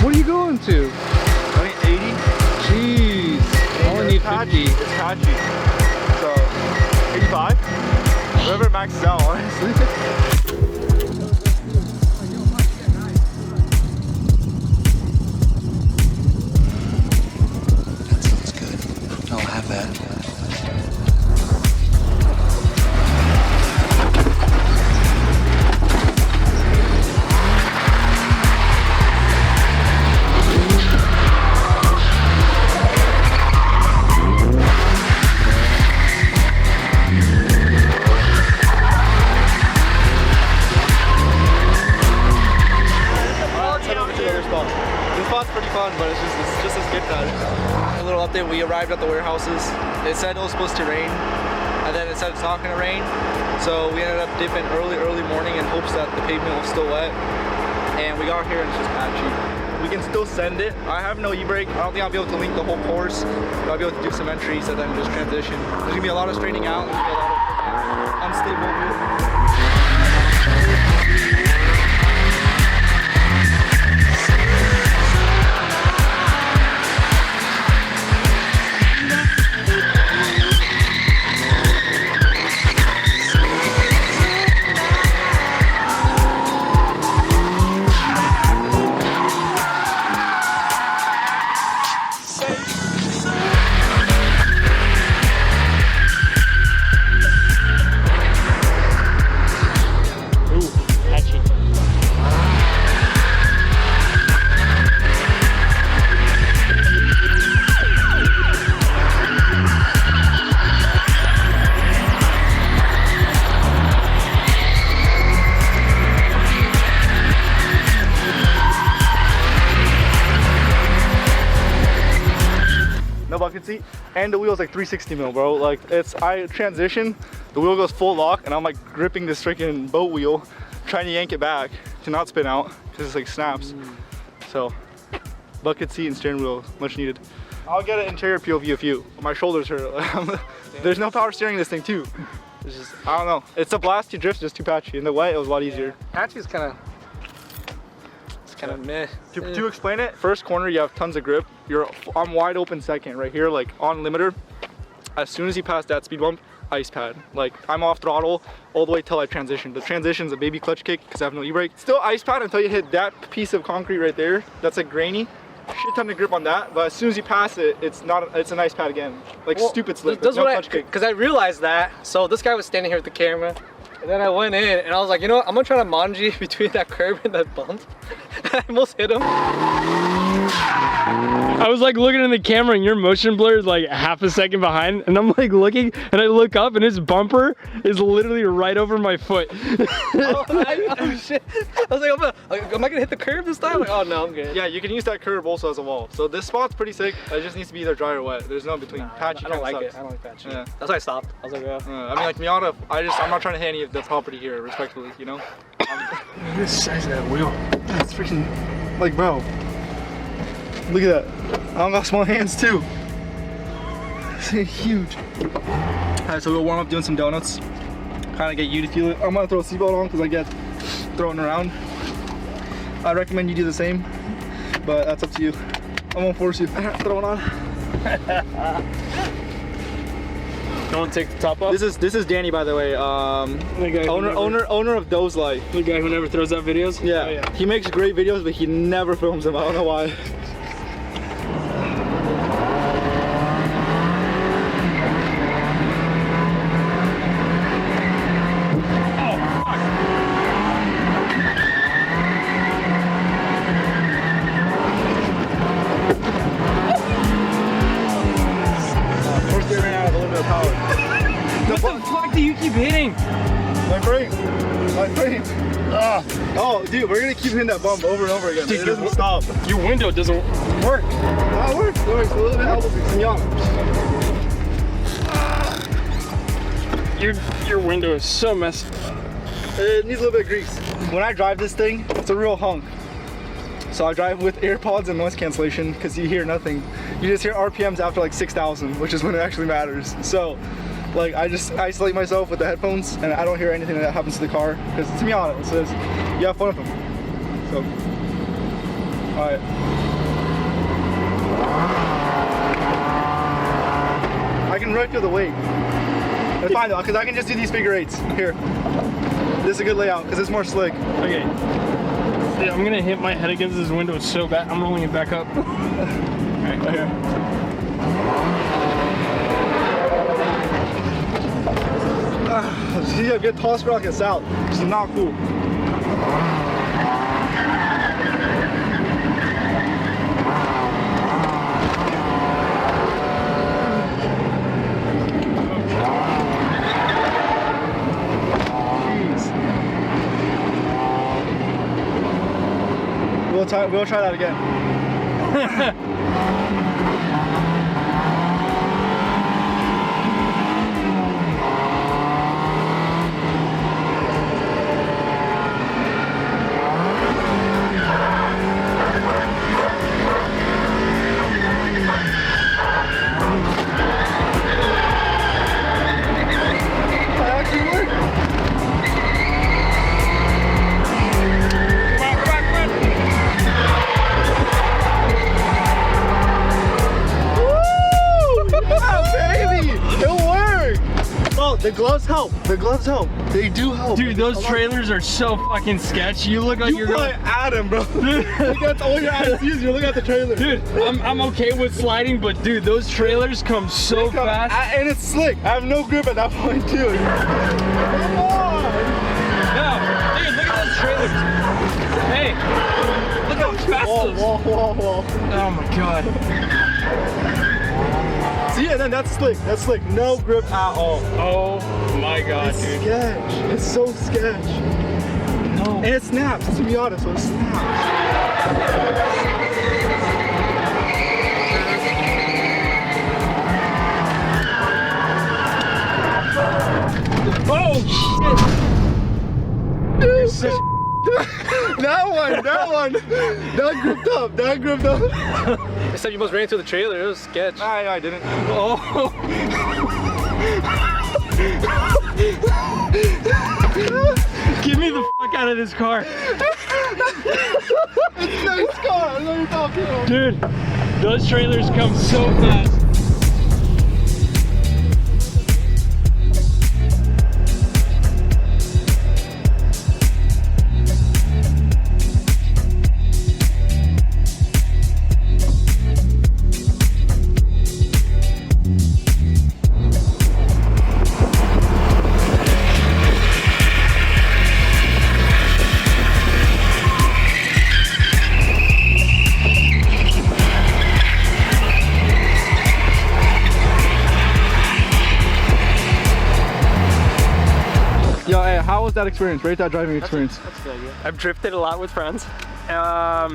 What are you going to? Only 80. Jeez. I only need 50. It's patchy. So 85. Whatever it maxes out, honestly. That sounds good. I'll have that. But it's just a skid pad. A little update, we arrived at the warehouses. It said it was supposed to rain, and then it said it's not gonna rain. So we ended up dipping early morning in hopes that the pavement was still wet. And we got here and it's just patchy. We can still send it. I have no e-brake. I don't think I'll be able to link the whole course. But I'll be able to do some entries and then just transition. There's gonna be a lot of straightening out. There's gonna be a lot of unstable. Bucket seat, and the wheel's like 360 mil, bro. Like I transition, the wheel goes full lock, and I'm like gripping this freaking boat wheel, trying to yank it back to not spin out because it's like snaps. So bucket seat and steering wheel, much needed. I'll get an interior POV of you. My shoulders hurt. There's no power steering this thing too. It's just, I don't know. It's a blast to drift, just too patchy. In the wet, it was a lot easier. Patchy is kind of meh. To explain it, first corner you have tons of grip. I'm wide open second right here, like on limiter. As soon as you pass that speed bump, ice pad. Like I'm off throttle all the way till I transition. The transition's a baby clutch kick because I have no e-brake. Still ice pad until you hit that piece of concrete right there. That's like grainy. Shit ton of grip on that, but as soon as you pass it, it's an ice pad again. Like stupid slip. That's no what clutch kick. Because I realized that. So this guy was standing here with the camera. And then I went in and I was like, you know what? I'm gonna try to manji between that curb and that bump. I almost hit him. I was like looking in the camera and your motion blur is like half a second behind, and I'm like looking and I look up and his bumper is literally right over my foot. Oh shit. I was like, am I gonna hit the curb this time? Like, oh no, I'm good. Yeah, you can use that curb also as a wall. So this spot's pretty sick. It just needs to be either dry or wet. There's no in between. Patchy I don't like sucks. it. I don't like patchy. Yeah. That's why I stopped. I was like, yeah. I mean, like Miata, I'm not trying to hit any of the property here, respectfully, you know? This size of that wheel. That's freaking, like, bro. Look at that. I got small hands too. It's huge. Alright, so we'll warm up doing some donuts. Kind of get you to feel it. I'm gonna throw a seatbelt on because I get thrown around. I recommend you do the same, but that's up to you. I won't force you. Throw it on. Don't take the top off. This is Danny, by the way. Owner of Doze Life. The guy who never throws out videos. Yeah. Oh, yeah. He makes great videos, but he never films them. I don't know why. What the fuck do you keep hitting? My brake. Oh, dude, we're gonna keep hitting that bump over and over again. Dude, it doesn't stop. Your window doesn't work. No, it works. It works. A little bit elbow fix. Your window is so messed up. It needs a little bit of grease. When I drive this thing, it's a real hunk. So I drive with AirPods and noise cancellation because you hear nothing. You just hear RPMs after like 6,000, which is when it actually matters. So, like, I just isolate myself with the headphones and I don't hear anything that happens to the car because it's Miata. It says you have fun with them. So Alright. I can really feel the weight. It's fine though, because I can just do these figure eights. Here. This is a good layout, because it's more slick. Okay. See, I'm gonna hit my head against this window so bad. I'm rolling it back up. Alright, okay. See, I get tall sprockets out. This is not cool. We'll try that again. The gloves help. The gloves help. They do help. Dude, those trailers are so fucking sketchy. You look like you're going Adam, bro. That's all your eyes use. You're looking at the trailer. Dude, I'm okay with sliding, but dude, those trailers come so fast. And it's slick. I have no grip at that point too. Come on. No, dude, look at those trailers. Hey, look how fast those. Whoa. Oh my god. See, and then that's slick. That's slick. No grip at all. Oh my god, it's dude. Sketch. It's so sketch. No. And it snaps. It's a Miata, so it snaps. Oh shit. Dude. That gripped up. Except you must ran into the trailer. It was sketch. I didn't. Oh. Get me the fuck out of this car. It's a nice car. I know you're talking about. Dude, those trailers come so fast. Yo, hey, how was that experience? Rate that driving experience. That's good, yeah. I've drifted a lot with friends. No.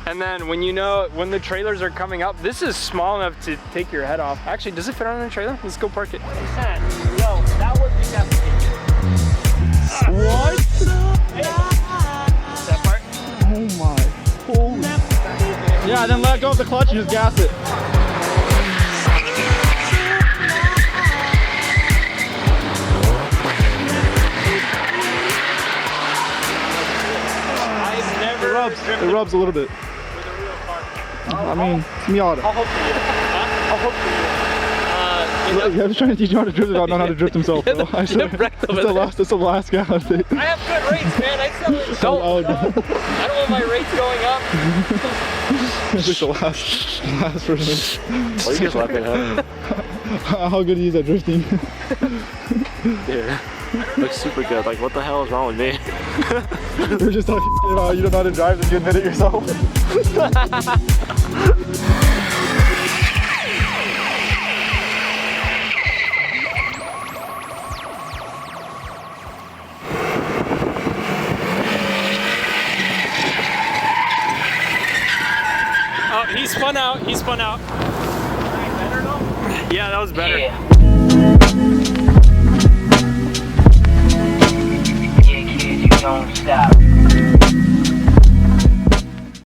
And then when the trailers are coming up, this is small enough to take your head off. Actually, does it fit on the trailer? Let's go park it. Yo, that would be definitely. What? That part? Oh my. Holy. Yeah, then let go of the clutch and just gas it. It rubs a little bit. I mean, it's Miata. I'll hope for you. I'll hope for you. I was trying to teach you how to drift without knowing how to drift himself. Yeah, Bro. I swear. That's the last guy. I have good rates, man. I still don't. I don't want my rates going up. This is the last person. Why are you just laughing at? How good he is at drifting. Yeah. Looks super good. Like, what the hell is wrong with me? We're just talking about you don't know how to drive and you admit it yourself. Oh, he spun out. He spun out. Better though? Yeah, that was better. Yeah, kid, you don't stop.